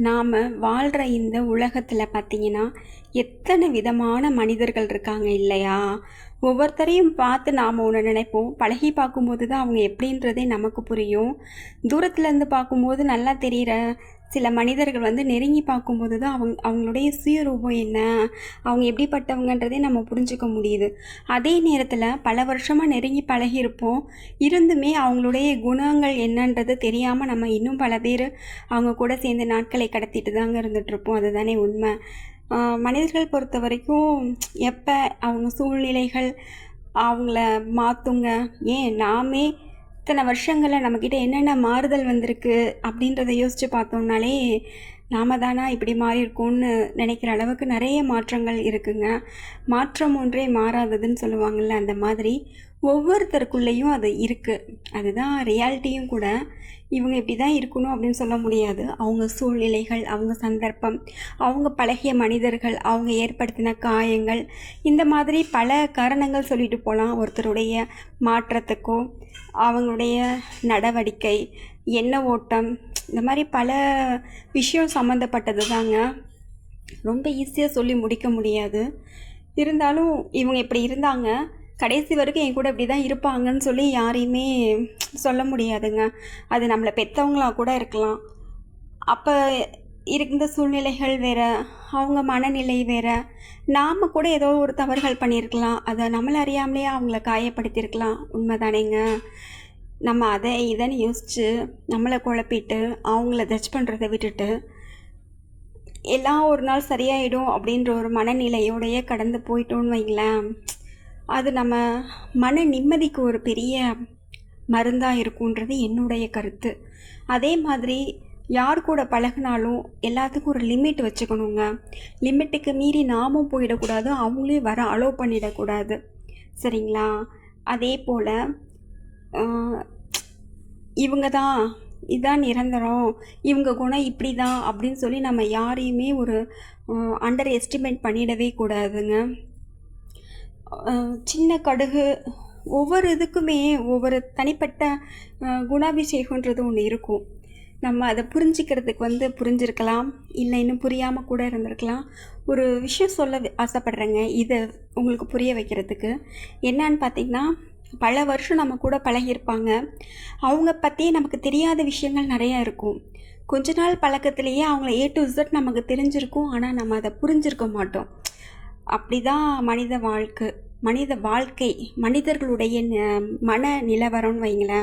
நாம் வாழ்கிற இந்த உலகத்தில் பார்த்திங்கன்னா எத்தனை விதமான மனிதர்கள் இருக்காங்க இல்லையா? ஒவ்வொருத்தரையும் பார்த்து நாம் ஒன்று நினைப்போம். பழகி பார்க்கும்போது தான் அவங்க எப்படின்றதே நமக்கு புரியும். தூரத்துலேருந்து பார்க்கும்போது நல்லா தெரிகிற சில மனிதர்கள் நெருங்கி பார்க்கும்போது தான் அவங்களுடைய சுயரூபம் என்ன, அவங்க எப்படிப்பட்டவங்கன்றதே நம்ம புரிஞ்சுக்க முடியுது. அதே நேரத்தில் பல வருஷமாக நெருங்கி பழகியிருப்போம். இருந்துமே அவங்களுடைய குணங்கள் என்னன்றது தெரியாமல் நம்ம இன்னும் பல பேர் அவங்க கூட சேர்ந்து நாட்களை கடத்திட்டு தாங்க இருந்துகிட்ருப்போம். அதுதானே உண்மை. மனிதர்கள் பொறுத்த வரைக்கும் எப்போ அவங்க சூழ்நிலைகள் அவங்கள மாற்றுங்க, ஏன் நாமே இத்தனை வருஷங்களில் நம்மக்கிட்ட என்னென்ன மாறுதல் வந்திருக்கு அப்படின்றத யோசித்து பார்த்தோம்னாலே நாம தானா இப்படி மாறியிருக்கோன்னு நினைக்கிற அளவுக்கு நிறைய மாற்றங்கள் இருக்குங்க. மாற்றம் ஒன்றே மாறாததுன்னு சொல்லுவாங்கள்ல, அந்த மாதிரி ஒவ்வொருத்தருக்குள்ளேயும் அது இருக்குது. அதுதான் ரியாலிட்டியும் கூட. இவங்க இப்படி தான் இருக்கணும் அப்படின்னு சொல்ல முடியாது. அவங்க சூழ்நிலைகள், அவங்க சந்தர்ப்பம், அவங்க பழகிய மனிதர்கள், அவங்க ஏற்படுத்தின காயங்கள், இந்த மாதிரி பல காரணங்கள் சொல்லிட்டு போகலாம். ஒருத்தருடைய மாற்றத்துக்கோ அவங்களுடைய நடவடிக்கை, எண்ண ஓட்டம், இந்த மாதிரி பல விஷயம் சம்மந்தப்பட்டது தாங்க. ரொம்ப ஈஸியாக சொல்லி முடிக்க முடியாது. இருந்தாலும் இவங்க இப்படி இருந்தாங்க, கடைசி வரைக்கும் என் கூட இப்படி தான் இருப்பாங்கன்னு சொல்லி யாரையுமே சொல்ல முடியாதுங்க. அது நம்மளை பெற்றவங்களாக கூட இருக்கலாம். அப்போ இருந்த சூழ்நிலைகள் வேறு, அவங்க மனநிலை வேறு, நாம் கூட ஏதோ ஒரு தவறுகள் பண்ணியிருக்கலாம். அதை நம்மளை அறியாமலே அவங்கள காயப்படுத்தியிருக்கலாம். உண்மை தானேங்க? நம்ம அதை இதைன்னு யோசித்து நம்மளை குழப்பிட்டு அவங்கள ஜட்ஜ் பண்ணுறதை விட்டுட்டு எல்லாம் ஒரு நாள் சரியாயிடும் அப்படின்ற ஒரு மனநிலையோடையே கடந்து போயிட்டோன்னு வைங்களேன், அது நம்ம மன நிம்மதிக்கு ஒரு பெரிய மருந்தாக இருக்குன்றது என்னுடைய கருத்து. அதே மாதிரி யார் கூட பழகினாலும் எல்லாத்துக்கும் ஒரு லிமிட் வச்சுக்கணுங்க. லிமிட்டுக்கு மீறி நாமும் போயிடக்கூடாது, அவங்களையும் வர அலோவ் பண்ணிடக்கூடாது. சரிங்களா? அதே போல் இவங்க தான், இதுதான் நிரந்தரம், இவங்க குணம் இப்படி தான் அப்படின்னு சொல்லி நம்ம யாரையுமே ஒரு அண்டர் எஸ்டிமேட் பண்ணிடவே கூடாதுங்க. சின்ன கடுகு ஒவ்வொரு இதுக்குமே ஒவ்வொரு தனிப்பட்ட குணாபிஷேகன்றது ஒன்று இருக்கும். நம்ம அதை புரிஞ்சிக்கிறதுக்கு புரிஞ்சிருக்கலாம், இல்லை இன்னும் புரியாமல் கூட இருந்திருக்கலாம். ஒரு விஷயம் சொல்ல ஆசைப்பட்றேங்க, இதை உங்களுக்கு புரிய வைக்கிறதுக்கு. என்னான்னு பார்த்திங்கன்னா, பல வருஷம் நம்ம கூட பழகியிருப்பாங்க. அவங்க பற்றி நமக்கு தெரியாத விஷயங்கள் நிறையா இருக்கும். கொஞ்ச நாள் பழக்கத்திலேயே அவங்கள A to Z நமக்கு தெரிஞ்சிருக்கும். ஆனால் நம்ம அதை புரிஞ்சிருக்க மாட்டோம். அப்படி தான் மனித வாழ்க்கை, மனிதர்களுடைய மன நிலவரம்னு வைங்களேன்.